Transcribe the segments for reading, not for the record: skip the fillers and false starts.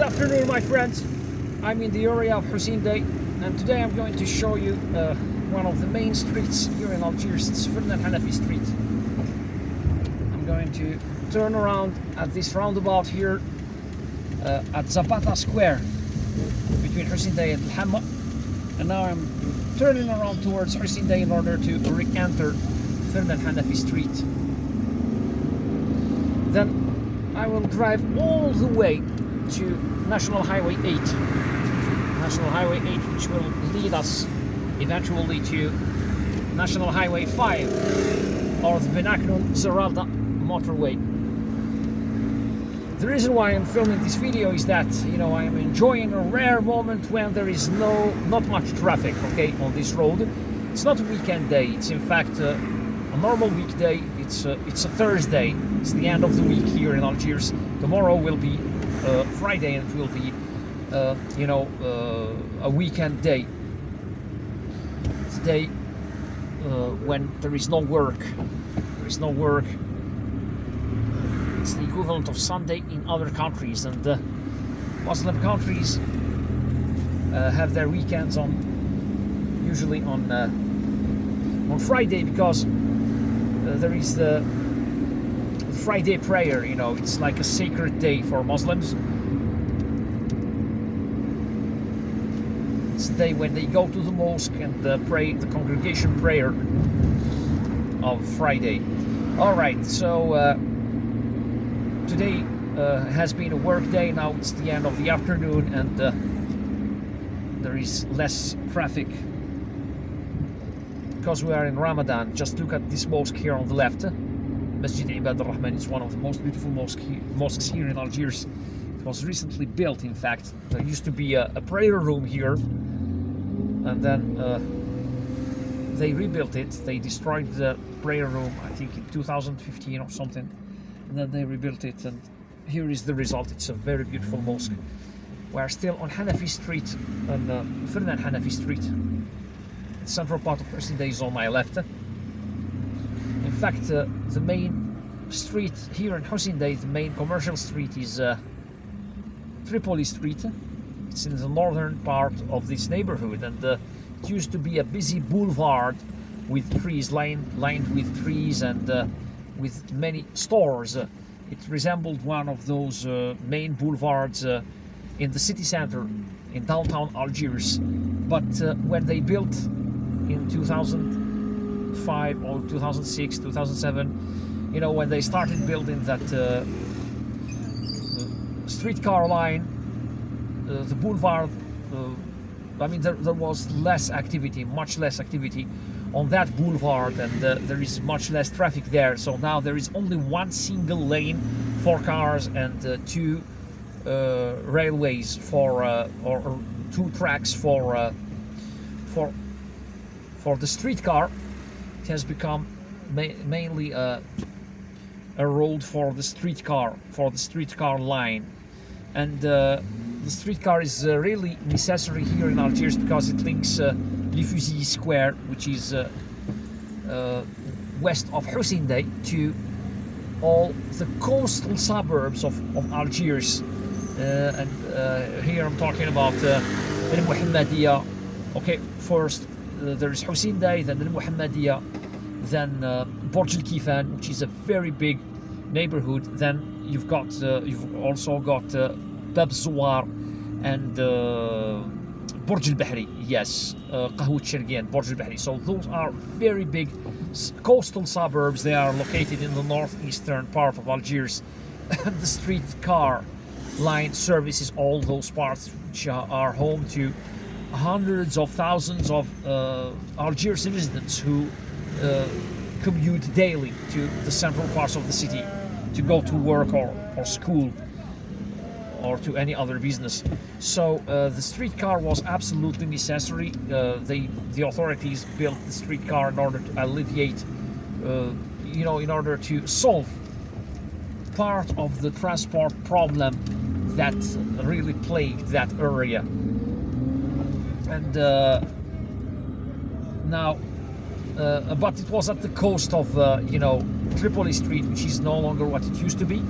afternoon, my friends. I'm in the area of Hussein Dey, and today I'm going to show you one of the main streets here in Algiers. It's Fernan Hanafi Street. I'm going to turn around at this roundabout here at Zapata Square between Hussein Dey and Hamma, and now I'm turning around towards Hussein Dey in order to re-enter Fernan Hanafi Street. Then I will drive all the way to National Highway 8. National Highway 8, which will lead us eventually to National Highway 5 or the Benaknun Zeralda motorway. The reason why I'm filming this video is that, you know, I am enjoying a rare moment when there is not much traffic, okay, on this road. It's not a weekend day, it's in fact a normal weekday. It's a Thursday. It's the end of the week here in Algiers. Tomorrow will be Friday, and it will be a weekend day. It's a day when there is no work. There is no work. It's the equivalent of Sunday in other countries, and Muslim countries have their weekends usually on Friday, because there is the Friday prayer. You know, it's like a sacred day for Muslims. It's the day when they go to the mosque and pray the congregation prayer of Friday. All right, so today has been a work day. Now it's the end of the afternoon, and there is less traffic because we are in Ramadan. Just look at this mosque here on the left. Masjid Ibad al-Rahman is one of the most beautiful mosques here in Algiers. It was recently built, in fact. There used to be a prayer room here, and then they rebuilt it. They destroyed the prayer room, I think in 2015 or something, and then they rebuilt it, and here is the result. It's a very beautiful mosque. We are still on Hanafi Street, on Fernan Hanafi Street. The central part of Hussein Dey is on my left. In fact, the main street here in Hussein Dey, the main commercial street, is Tripoli Street. It's in the northern part of this neighborhood, and it used to be a busy boulevard with trees, lined with trees, and with many stores. It resembled one of those main boulevards in the city center in downtown Algiers. But when they built in 2005 or 2006, 2007, you know, when they started building that streetcar line, the boulevard, I mean, there was less activity, much less activity on that boulevard, and there is much less traffic there. So now there is only one single lane for cars and two railways or two tracks for the streetcar. It has become mainly a road for the streetcar line, and the streetcar is really necessary here in Algiers because it links Le Fusil Square, which is west of Hussein Dey, to all the coastal suburbs of Algiers. And here I'm talking about Al Mohammedia. Okay, first there is Hussein Dey, then Al Mohammedia, then Burj Al Kifan, which is a very big neighborhood. Then you've also got Bab Zouar and Burj Al Bahri. Yes, Qahwat Shergien, Burj Al Bahri. So those are very big coastal suburbs. They are located in the northeastern part of Algiers. And the streetcar line services all those parts, which are home to hundreds of thousands of Algiers residents who commute daily to the central parts of the city to go to work or school or to any other business. So the streetcar was absolutely necessary. The authorities built the streetcar in order to alleviate, in order to solve part of the transport problem that really plagued that area. And now but it was at the coast of Tripoli Street, which is no longer what it used to be.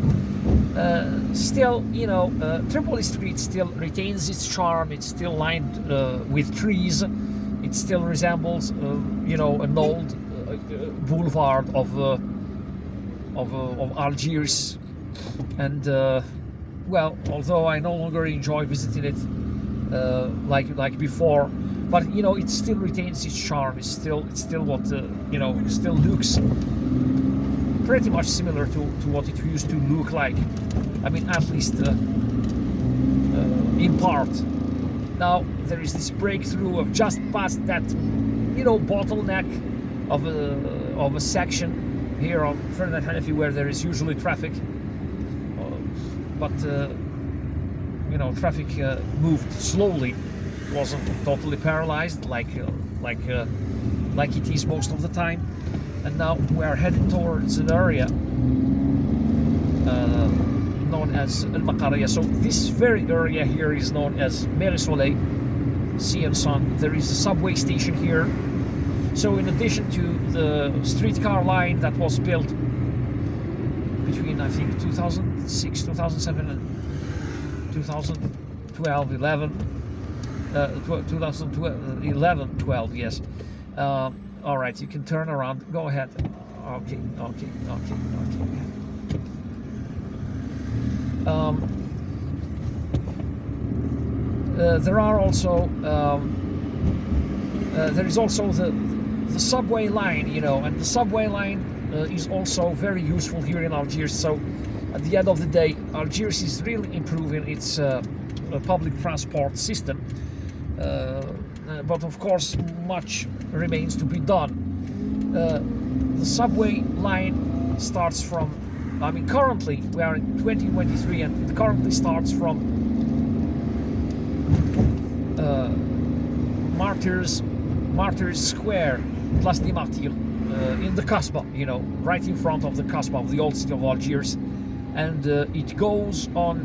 Still, Tripoli Street still retains its charm. It's still lined with trees. It still resembles, an old boulevard of Algiers. And well, although I no longer enjoy visiting it like before, but it still retains its charm. It's still what still looks pretty much similar to what it used to look like. I mean, at least in part. Now there is this breakthrough of just past that bottleneck of a section here on Fernan Hanafi where there is usually traffic, but traffic moved slowly. It wasn't totally paralyzed like it is most of the time. And now we are headed towards an area known as Al Maqariyah. So this very area here is known as Mer Soleil, Sea and Sun. There is a subway station here. So in addition to the streetcar line that was built between, I think, 2006, 2007 and 2012, 2011, 12, yes. All right, you can turn around. Go ahead. Okay. There are also there is also the subway line, and the subway line is also very useful here in Algiers. So at the end of the day, Algiers is really improving its public transport system. But of course, much remains to be done. The subway line starts from, currently we are in 2023, and it currently starts from Martyrs Square, Place des Martyrs, in the Kasbah, right in front of the Kasbah of the old city of Algiers, and it goes on.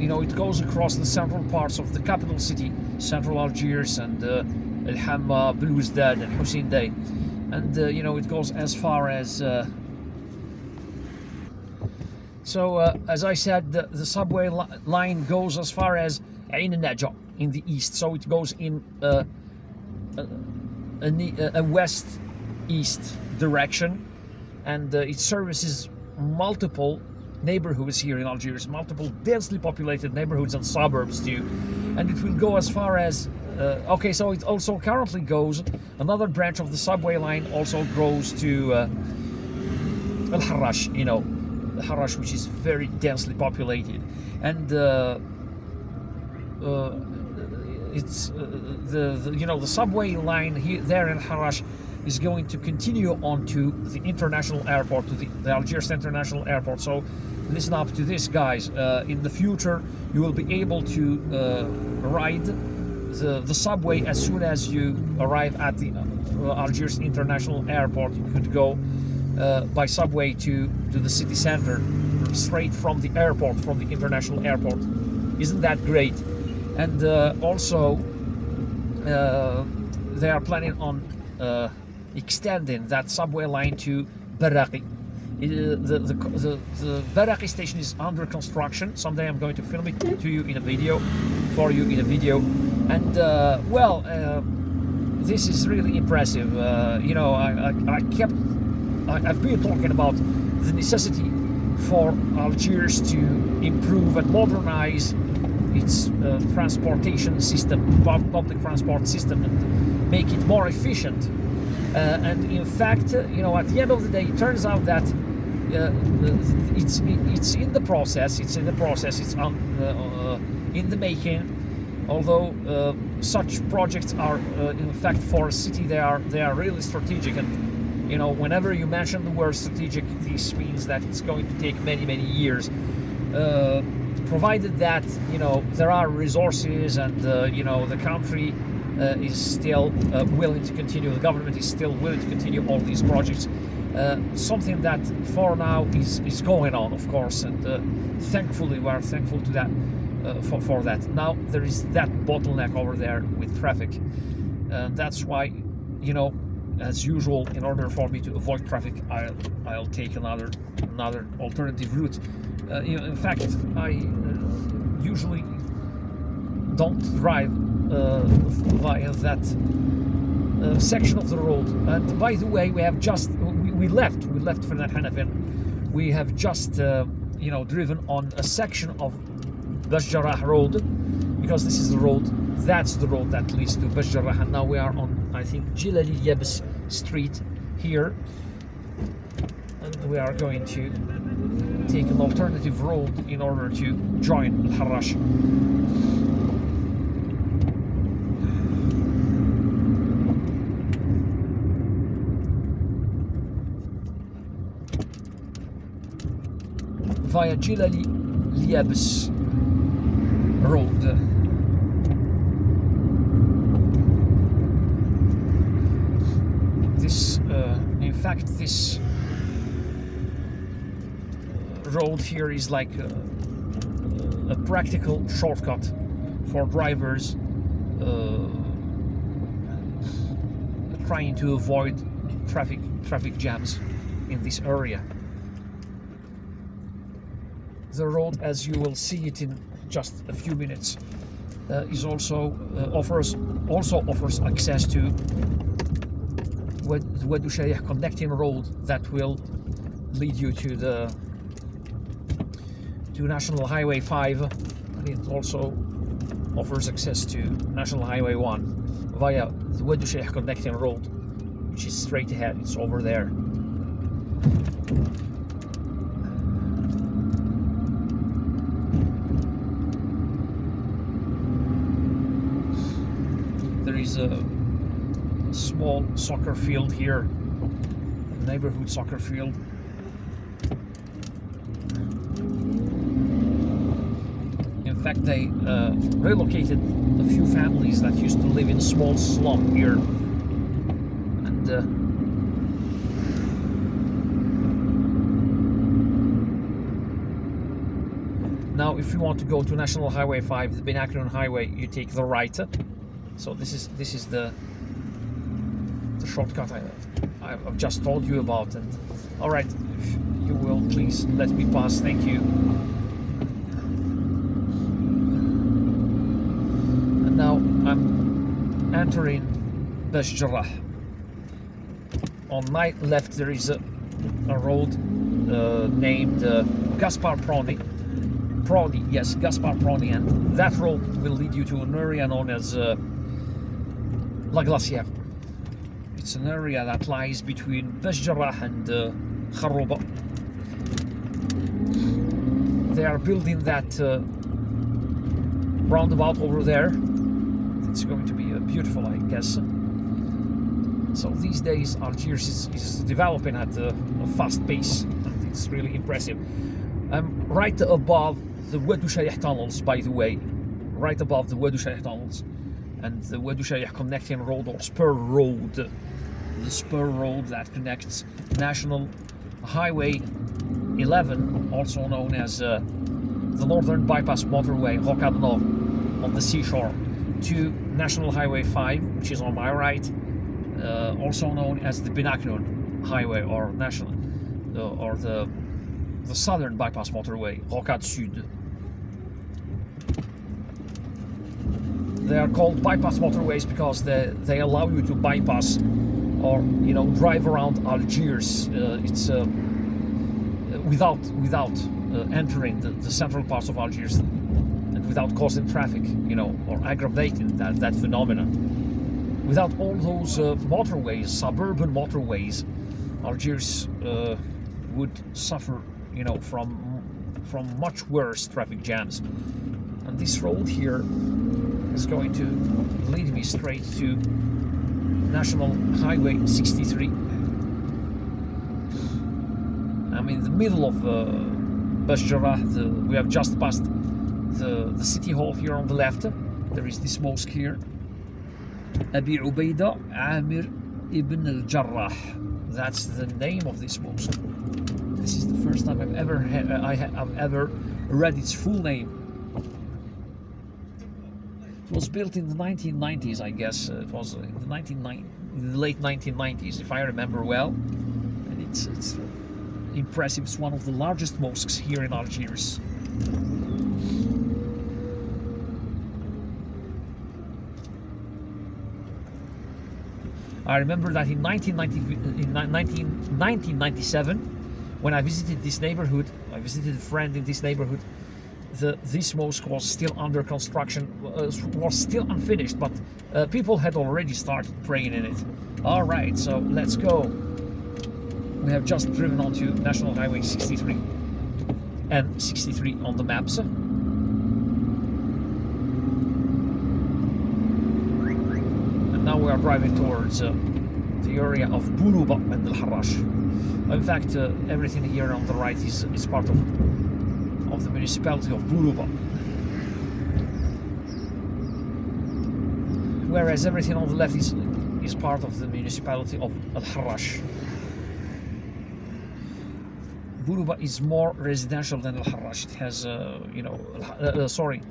It goes across the central parts of the capital city, central Algiers, and El Hamma, Belouizdad, and Hussein Dey, and it goes as far as. As I said, the subway line goes as far as Ain al-Najah in the east. So it goes in a west-east direction, and it services multiple neighborhoods here in Algiers, multiple densely populated neighborhoods and suburbs too, and it will go as far as so it also currently goes, another branch of the subway line also goes to Al Harrach, Harrach, which is very densely populated, and it's the subway line here there in Harrach is going to continue on to the international airport, to the Algiers International Airport. So listen up to this, guys. In the future, you will be able to ride the subway as soon as you arrive at the Algiers International Airport. You could go by subway to the city center, straight from the airport, from the international airport. Isn't that great? And also, they are planning on extending that subway line to Barraqi. The Barraqi station is under construction. Someday I'm going to film it for you in a video, and this is really impressive. I've been talking about the necessity for Algiers to improve and modernize its transportation system, public transport system, and make it more efficient. And in fact, at the end of the day, it turns out that it's in the process. It's in the making. Although such projects are, in fact, for a city, they are really strategic. And whenever you mention the word strategic, this means that it's going to take many years. Provided that there are resources and the country is still willing to continue, the government is still willing to continue all these projects, something that for now is going on, of course, and thankfully we are thankful to that for that. Now there is that bottleneck over there with traffic, that's why as usual, in order for me to avoid traffic, I'll take another alternative route. In fact, I usually don't drive via that section of the road. And by the way, we left Fernan Hanafi. We have just driven on a section of Oued road, because this is the road. That's the road that leads to Oued Ouchayah. And now we are on, I think, Oued Street here, and we are going to take an alternative road in order to join Harrach. Via Oued road. In fact, this road here is like a practical shortcut for drivers trying to avoid traffic jams in this area. The road, as you will see it in just a few minutes, is also offers access to the Oued Ouchayah connecting road that will lead you to National Highway 5, and it also offers access to National Highway 1 via the Oued Ouchayah connecting road, which is straight ahead. It's over there. There is a small soccer field here, neighborhood soccer field. In fact, they relocated a few families that used to live in a small slum here, and now if you want to go to National Highway 5, the Binacrian Highway, you take the right. So this is the shortcut I've just told you about. And all right, if you will please let me pass, thank you. And now I'm entering Oued Ouchayah. On my left there is a road named Gaspar Prony. Yes, Gaspar Prony, and that road will lead you to an area known as La Glacière. It's an area that lies between Oued Ouchayah and Kharrouba. They are building that roundabout over there. It's going to be beautiful, I guess. So these days Algiers is developing at a fast pace, and it's really impressive. I'm right above the Oued Ouchayah tunnels, by the way, right above the Oued Ouchayah tunnels, and the Oued Ouchayah connecting road, or spur road, the spur road that connects National Highway 11, also known as the Northern Bypass Motorway, Rocade Nord, on the seashore, to National Highway 5, which is on my right, also known as the Binacrian Highway, or the Southern Bypass Motorway, Rocade Sud. They are called bypass motorways because they allow you to bypass, or drive around Algiers. It's without entering the central parts of Algiers, and without causing traffic, or aggravating that phenomenon. Without all those motorways, suburban motorways, Algiers would suffer, from much worse traffic jams. And this road here is going to lead me straight to National Highway 63. I'm in the middle of Oued Ouchayah. We have just passed the city hall here on the left. There is this mosque here, Abi Ubaida Amir ibn al-Jarrah. That's the name of this mosque. This is the first time I've ever read its full name. It was built in the 1990s, I guess. It was in the in the late 1990s, if I remember well. And it's impressive. It's one of the largest mosques here in Algiers. I remember that in 1997, when I visited this neighborhood, I visited a friend in this neighborhood, this mosque was still under construction, was still unfinished, but people had already started praying in it. All right, so let's go. We have just driven onto National Highway 63 and 63 on the maps. And now we are driving towards the area of Buruba and Harrach. In fact, everything here on the right is part of the municipality of Buruba, whereas everything on the left is part of the municipality of Harrach. Buruba is more residential than Harrach. It has, sorry.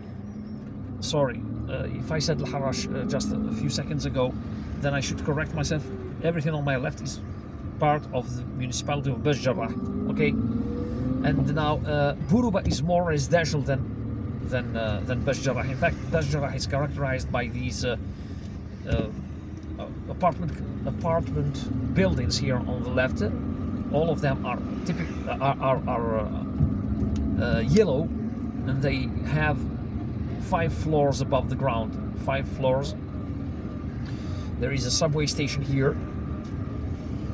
If I said Harrach just a few seconds ago, then I should correct myself. Everything on my left is part of the municipality of Basjarah. Okay. And now Buruba is more residential than Basjarah. In fact, Basjarah is characterized by these apartment buildings here on the left. All of them are yellow, and they have 5 floors above the ground. 5 floors. There is a subway station here,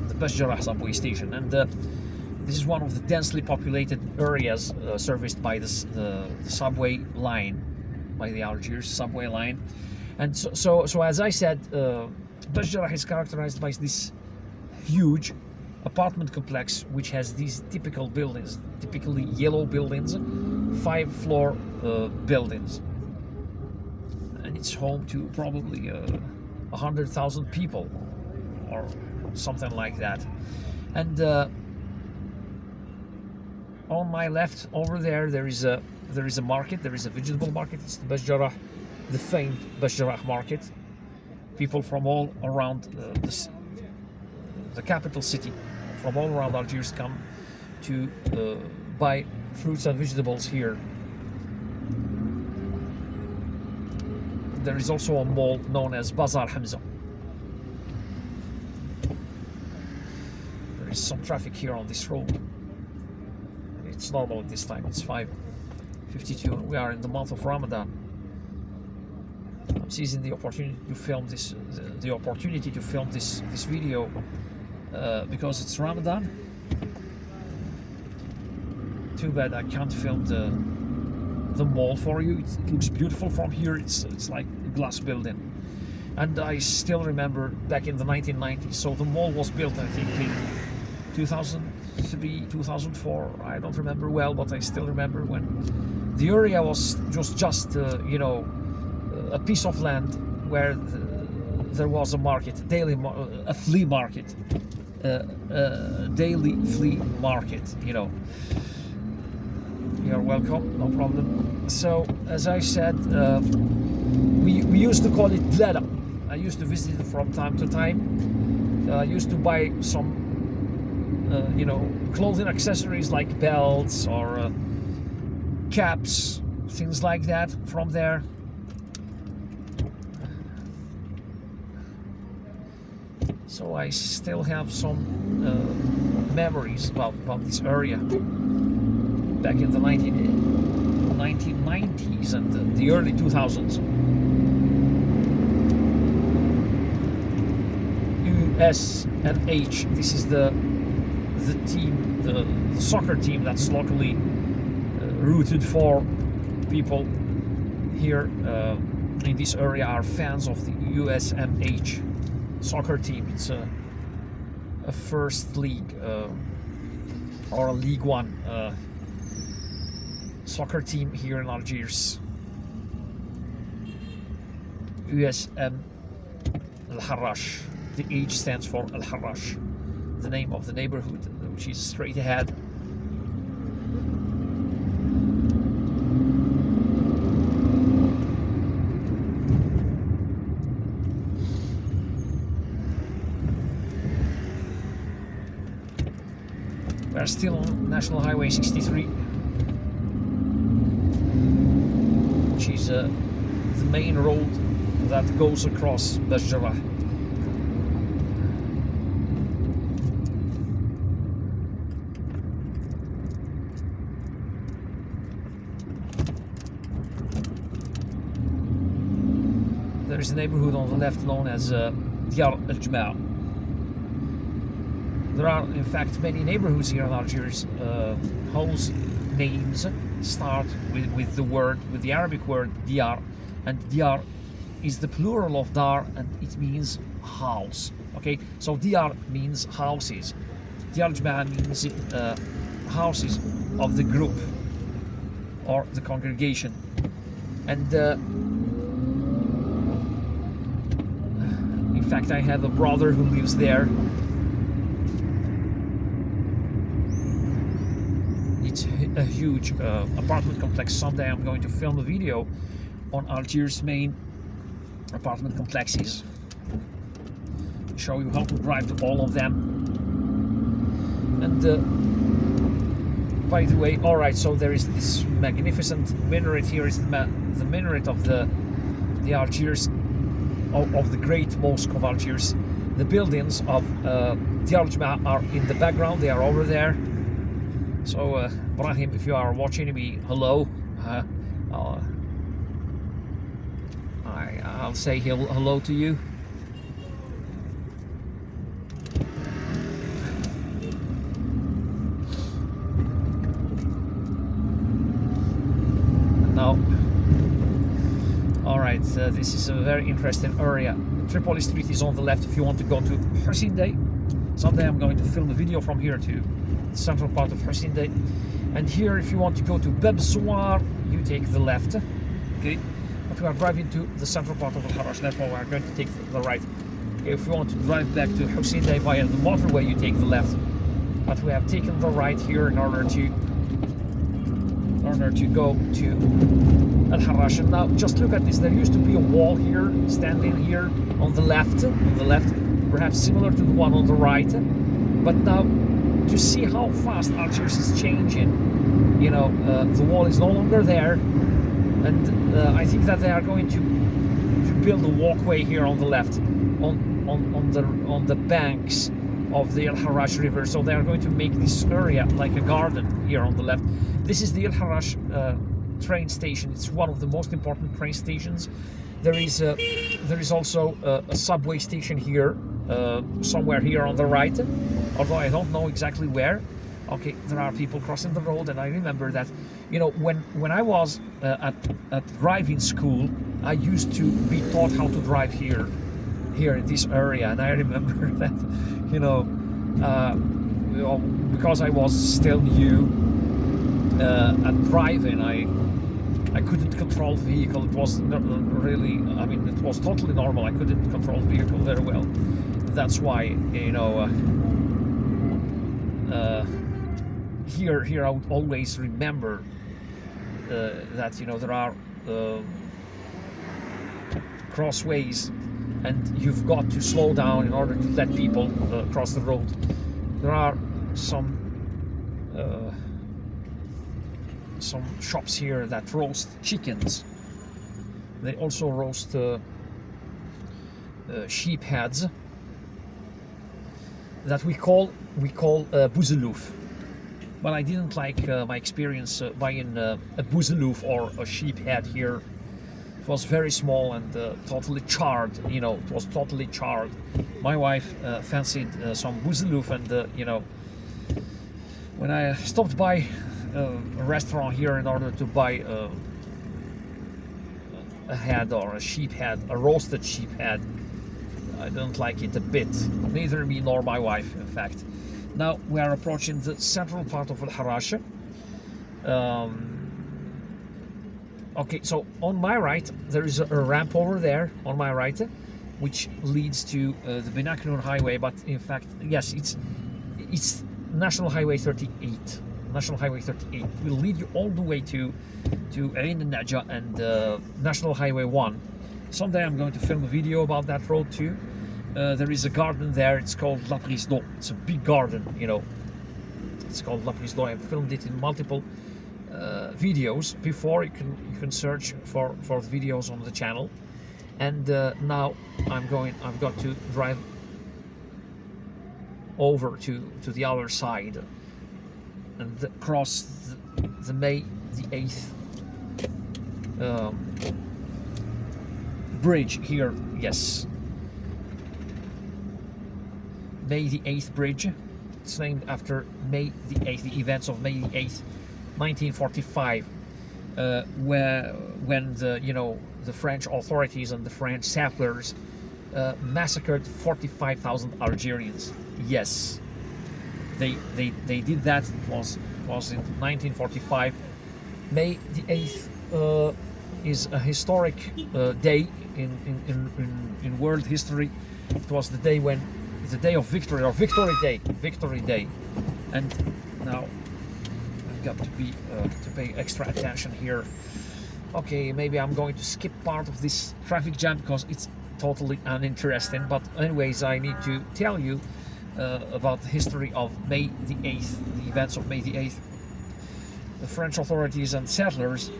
the Basjarah subway station, and this is one of the densely populated areas serviced by the subway line, by the Algiers subway line. And so as I said, Basjarah is characterized by this huge apartment complex, which has these typical buildings, typically yellow buildings, 5-floor buildings. And it's home to probably 100,000 people or something like that. And on my left over there is a market. There is a vegetable market. It's the Basjarah, the famed Basjarah market. People from all around the capital city, from all around Algiers, come to buy fruits and vegetables here. There is also a mall known as Bazar Hamza. There is some traffic here on this road. It's normal at this time. It's 5:52 and we are in the month of Ramadan. I'm seizing the opportunity to film this video because it's Ramadan. Too bad I can't film the mall for you. It looks beautiful from here. It's like a glass building, and I still remember back in the 1990s. So the mall was built, I think, in 2003, 2004. I don't remember well, but I still remember when the area was just a piece of land where there was a market, a flea market, daily flea market. You're welcome, no problem. So, as I said, we used to call it Dlala. I used to visit it from time to time. I used to buy some, clothing accessories like belts or caps, things like that from there. So I still have some memories about this area back in the 1990s and the early 2000s. USMH, this is the team, the soccer team that's locally rooted for. People here in this area are fans of the USMH soccer team. It's a first league or a League One soccer team here in Algiers. USM Al Harrach. The H stands for Al Harrach, the name of the neighborhood, which is straight ahead. are still on National Highway 63, which is the main road that goes across Basjarah. There is a neighborhood on the left known as Diyar Al-Jama'a. There are, in fact, many neighborhoods here in Algiers whose names start with the Arabic word Diyar, and Diyar is the plural of Dar, and it means house. Okay, so Diyar means houses. Diyar Al-Jama'a means houses of the group or the congregation, and in fact, I have a brother who lives there. It's a huge apartment complex. Someday I'm going to film a video on Algiers' main apartment complexes. Show you how to drive to all of them. And by the way, alright, so there is this magnificent minaret here. Is the minaret of the Algiers, of the great mosque of Algiers. The buildings of Diyar Al-Jama'a are in the background. They are over there. So Brahim, if you are watching me, hello. I'll say hello to you. Now, alright, this is a very interesting area. Tripoli Street is on the left if you want to go to Hussein Dey. Someday I'm going to film a video from here to the central part of Hussein Dey. And here, if you want to go to Bab Souar, you take the left. Okay, but we are driving to the central part of Harrach, therefore we are going to take the right. Okay, if you want to drive back to Hussein Dey via the motorway, you take the left. But we have taken the right here in order to go to Al-Harrach. And now just look at this. There used to be a wall here, standing here on the left, perhaps similar to the one on the right. But now, to see how fast Algiers is changing, you know, the wall is no longer there, and I think that they are going to build a walkway here on the left, on the banks of the Al-Harrach River. So they are going to make this area like a garden here on the left. This is the Al-Harrach train station. It's one of the most important train stations. There is also a subway station here, somewhere here on the right, although I don't know exactly where. Okay, there are people crossing the road, and I remember that, you know, when I was at driving school, I used to be taught how to drive here in this area, and I remember that, you know, because I was still new at driving, I couldn't control the vehicle. It was not really, I mean, it was totally normal. I couldn't control the vehicle very well. That's why, you know, here I would always remember that, you know, there are crossways, and you've got to slow down in order to let people cross the road. There are some shops here that roast chickens. They also roast sheep heads that we call bouzelouf. But I didn't like my experience buying a bouzelouf or a sheep head here. It was very small and totally charred. You know, it was totally charred. My wife fancied some bouzelouf, and you know, when I stopped by a restaurant here in order to buy a head or a sheep head, a roasted sheep head, I don't like it a bit. Neither me nor my wife, in fact. Now we are approaching the central part of Al-Harrach. Okay, so on my right there is a ramp over there on my right, which leads to the Binakanun Highway. But in fact, yes, it's National Highway 38. National Highway 38 will lead you all the way to Ain al-Najah and National Highway 1. Someday I'm going to film a video about that road too. There is a garden there. It's called La Prise d'Eau. It's a big garden, you know. It's called La Prise d'Eau. I've filmed it in multiple videos before. You can search for the videos on the channel. And now I've got to drive over to the other side and cross the May the 8th bridge here. Yes, May the 8th bridge. It's named after May the 8th, the events of May the 8th, 1945, when the French authorities and the French settlers massacred 45,000 Algerians. Yes, they did that. It was in 1945. May the 8th is a historic day in world history. It was the day of victory, or Victory Day. And now I've got to pay extra attention here. Okay, maybe I'm going to skip part of this traffic jam because it's totally uninteresting. But anyways, I need to tell you about the history of May the 8th, the events of May the 8th. The French authorities and settlers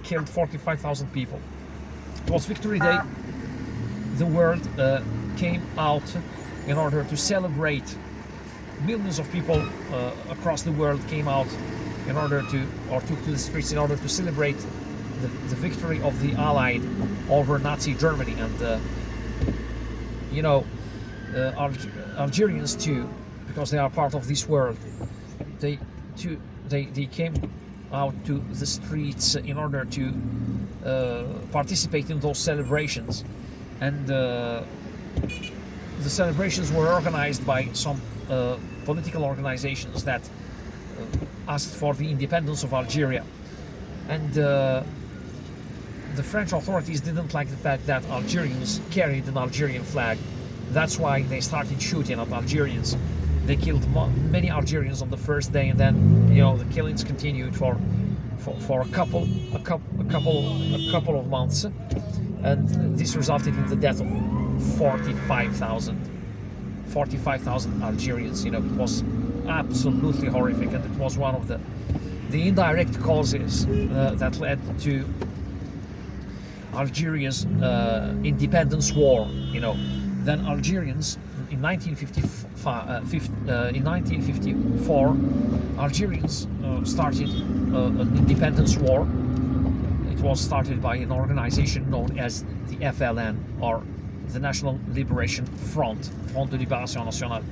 killed 45,000 people. It was Victory Day. The world came out in order to celebrate. Millions of people across the world came out took to the streets in order to celebrate the victory of the Allied over Nazi Germany. And Algerians too, because they are part of this world, they came out to the streets in order to participate in those celebrations. And the celebrations were organized by some political organizations that asked for the independence of Algeria. And the French authorities didn't like the fact that Algerians carried an Algerian flag. That's why they started shooting at Algerians. They killed many Algerians on the first day, and then the killings continued for a couple of months, and this resulted in the death of 45,000 Algerians. It was absolutely horrific, and it was one of the indirect causes that led to Algeria's independence war. Then Algerians in 1954, Algerians started an independence war. It was started by an organization known as the FLN, or the National Liberation Front, Front de Libération Nationale.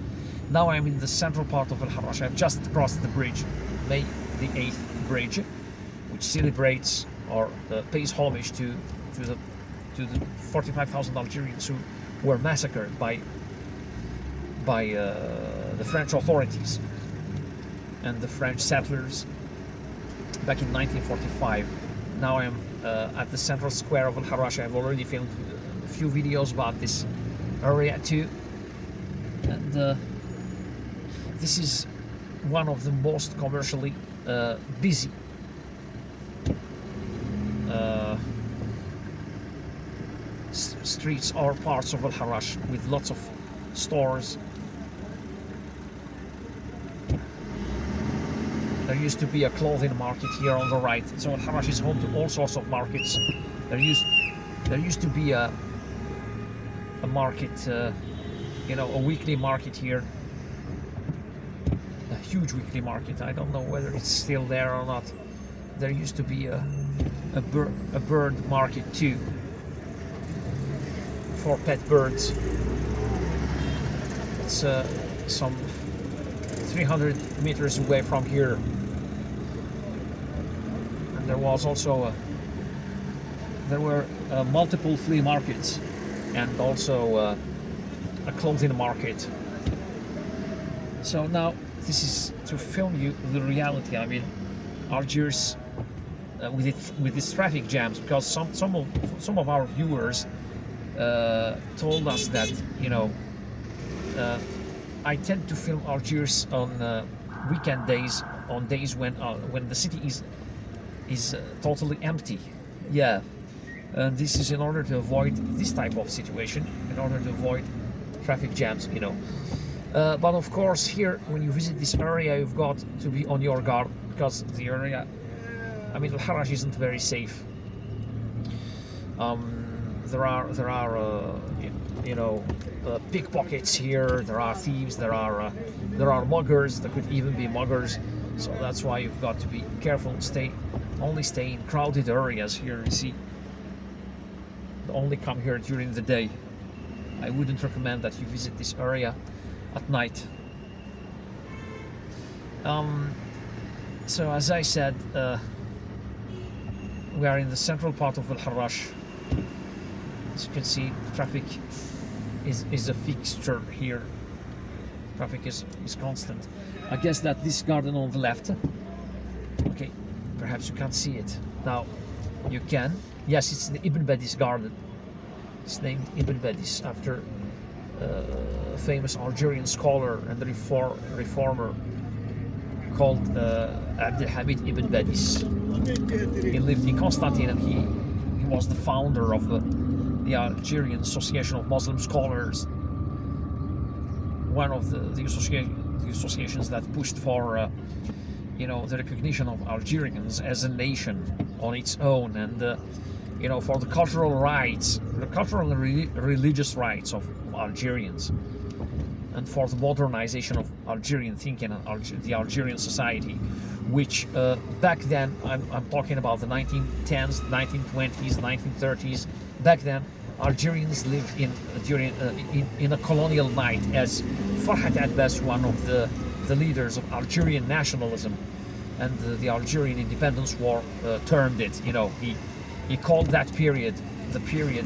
Now I'm in the central part of Harrach. I've just crossed the bridge, May the 8th bridge, which celebrates or pays homage to the 45,000 Algerians who were massacred by the French authorities and the French settlers back in 1945. Now I'm at the central square of Harrach. I've already filmed a few videos about this area too, and this is one of the most commercially busy streets or parts of Harrach, with lots of stores. There used to be a clothing market here on the right, so Harrach is home to all sorts of markets. There used to be a market, a weekly market here, a huge weekly market. I don't know whether it's still there or not. There used to be a bird market too, for pet birds. It's some 300 meters away from here. And there was also there were multiple flea markets, and also a clothing market. So now this is to film you the reality. I mean, Algiers with its traffic jams, because some of our viewers told us that I tend to film Algiers on weekend days, on days when the city is totally empty. Yeah, and this is in order to avoid this type of situation, in order to avoid traffic jams. But of course, here when you visit this area, you've got to be on your guard because the area, I mean, Harrach isn't very safe. There are pickpockets here. There are thieves. There are muggers. There could even be muggers. So that's why you've got to be careful and only stay in crowded areas here. You see, only come here during the day. I wouldn't recommend that you visit this area at night. So as I said, we are in the central part of Harrach. As you can see, traffic is a fixture here. Traffic is constant. I guess that this garden on the left, okay, perhaps you can't see it. Now, you can. Yes, it's the Ibn Badis garden. It's named Ibn Badis after a famous Algerian scholar and reformer called Abdelhamid Ibn Badis. He lived in Constantine and he was the founder of the Algerian Association of Muslim Scholars, one of the associations that pushed for the recognition of Algerians as a nation on its own, and for the cultural rights, the cultural and religious rights of Algerians, and for the modernization of Algerian thinking and the Algerian society, which back then, I'm talking about the 1910s, 1920s, 1930s. Back then, Algerians lived in a colonial night, as Farhat Abbas, one of the leaders of Algerian nationalism and the Algerian independence war, termed it. He called that period the period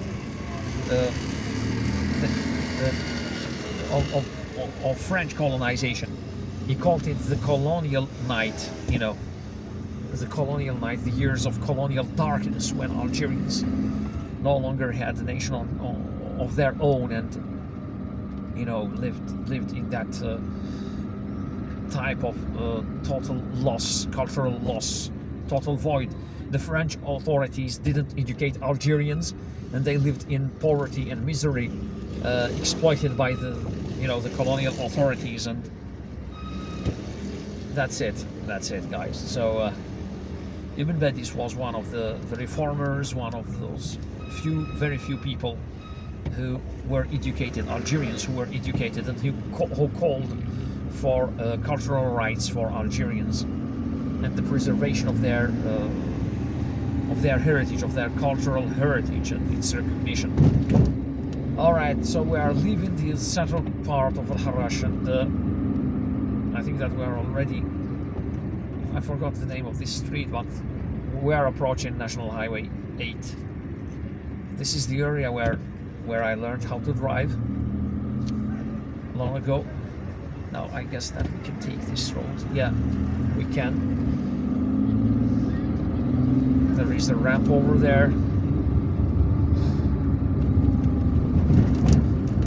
of French colonization. He called it the colonial night. The colonial night, the years of colonial darkness, when Algerians no longer had a nation of their own, and lived in that type of total loss, cultural loss, total void. The French authorities didn't educate Algerians, and they lived in poverty and misery, exploited by the colonial authorities, and that's it, guys. So Ibn Badis was one of the reformers, one of those very few people who were educated, Algerians who were educated, and who called for cultural rights for Algerians and the preservation of their heritage, of their cultural heritage, and its recognition. All right, so we are leaving the central part of Harrach, and I think that we are already, I forgot the name of this street, but we are approaching National Highway 8. This is the area where I learned how to drive long ago. Now I guess that we can take this road. Yeah, we can. There is a ramp over there.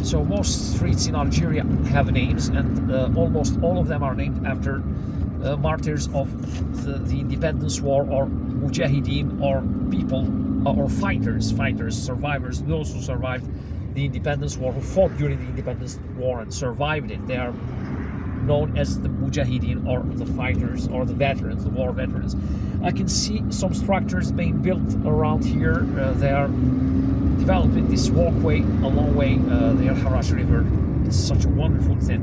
So most streets in Algeria have names, and almost all of them are named after martyrs of the independence war, or mujahideen, or people, or fighters, survivors, those who survived the independence war, who fought during the independence war and survived it. They are known as the mujahideen, or the fighters, or the veterans, the war veterans. I can see some structures being built around here. They are developing this walkway a long way, the Harrach River. It's such a wonderful thing.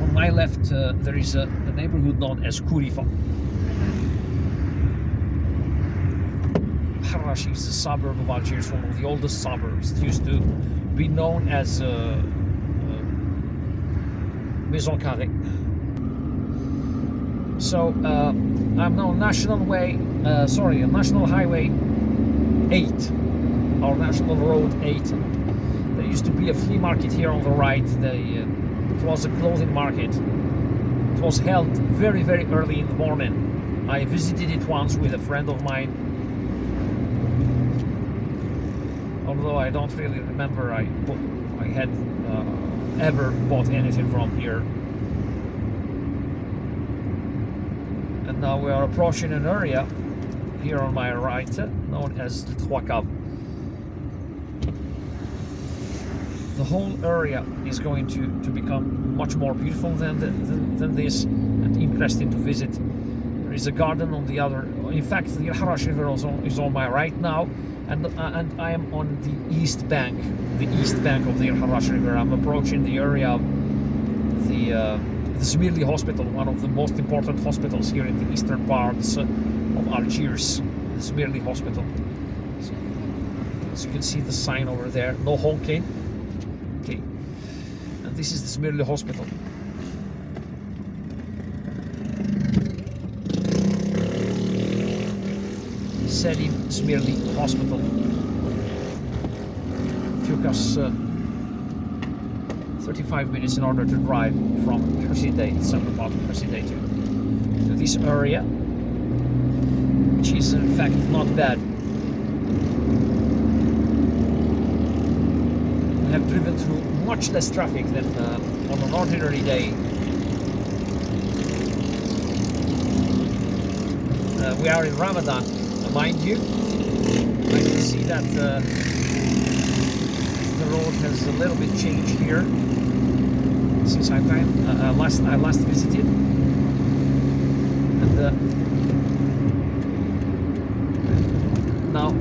On my left, there is a neighborhood known as Kourifa. Harrach is a suburb of Algiers, one of the oldest suburbs. It used to be known as Maison Carrée. So I'm now National Highway 8, or National Road 8. There used to be a flea market here on the right. It was a clothing market. It was held very, very early in the morning. I visited it once with a friend of mine. Although I don't really remember I had ever bought anything from here. And now we are approaching an area here on my right known as the Trois Caves. the whole area is going to become much more beautiful than this, and interesting to visit. There is a garden on the other. In fact, the Harrach River is on my right now, and I am on the east bank of the Harrach River. I'm approaching the area of the Hussein Dey Hospital, one of the most important hospitals here in the eastern parts of Algiers. The Hussein Dey Hospital. So, as you can see the sign over there, no honking. Okay, and this is the Hussein Dey Hospital. Selim Hussein Dey Hospital. Took us 35 minutes in order to drive from Hussein Dey, the central part of Hussein Dey, to this area, which is in fact not bad. We have driven through much less traffic than on an ordinary day. We are in Ramadan, mind you. I can see that the road has a little bit changed here since I last visited, and now,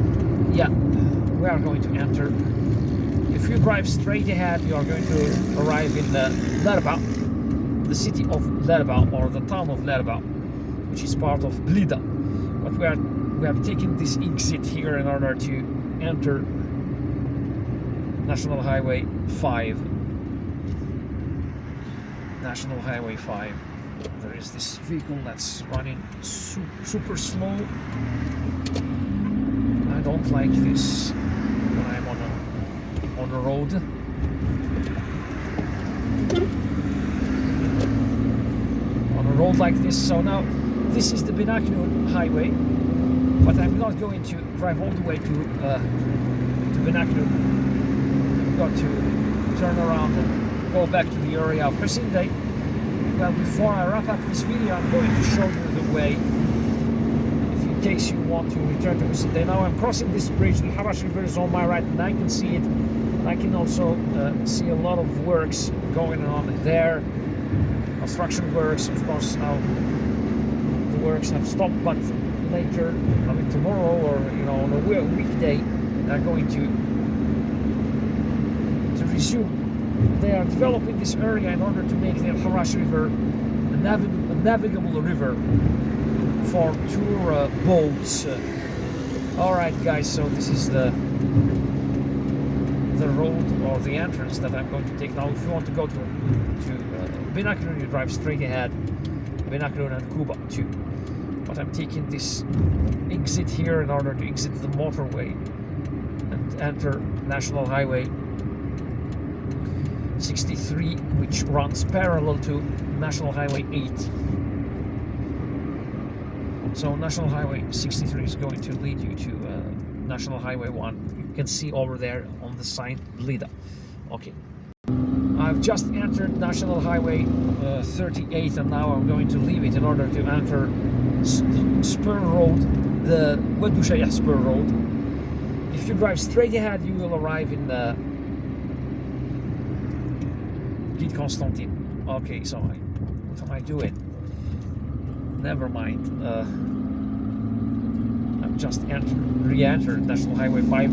yeah, we are going to enter. If you drive straight ahead, you are going to arrive in Lerba, the city of Lerba, or the town of Lerba, which is part of Blida. But we have taken this exit here in order to enter National Highway 5. National Highway 5. There is this vehicle that's running super slow. I don't like this when I'm on the road. On a road like this. So now this is the Benaknoun Highway, but I'm not going to drive all the way to Benaknoun. I've got to turn around and go back to the area of Hussein Dey. Well, before I wrap up this video, I'm going to show you the way, if in case you want to return to Hussein Dey. Now I'm crossing this bridge. The Harrach River is on my right, and I can see it. I can also see a lot of works going on there. Construction works, of course. Now the works have stopped, but later, I mean tomorrow, or on a weekday, they're going to resume. They are developing this area in order to make the Harrach River a navigable river for tour boats. Alright guys, so this is the road, or the entrance, that I'm going to take now. If you want to go to Benaknoun, you drive straight ahead, Benaknoun and Kuba too. But I'm taking this exit here in order to exit the motorway and enter National Highway 63, which runs parallel to National Highway 8. So National Highway 63 is going to lead you to National Highway 1. You can see over there on the sign Blida. Okay, I've just entered National Highway 38, and now I'm going to leave it in order to enter Spur Road, the Oued Ouchayah Spur Road. If you drive straight ahead, you will arrive in Guide Constantine. Okay, so what am I doing? Never mind. I've just re-entered National Highway 5.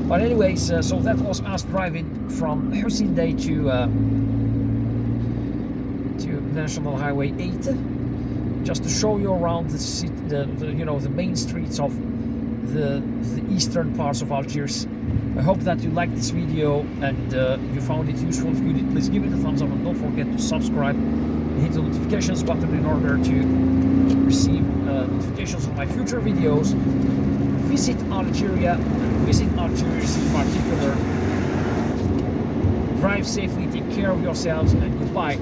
But anyways, so that was us driving from Hussein Dey to National Highway 8, just to show you around the city, the main streets of the eastern parts of Algiers. I hope that you liked this video and you found it useful. If you did, please give it a thumbs up, and don't forget to subscribe and hit the notifications button in order to receive notifications of my future videos. Visit Algeria, visit Algiers in particular. Drive safely, take care of yourselves, and goodbye.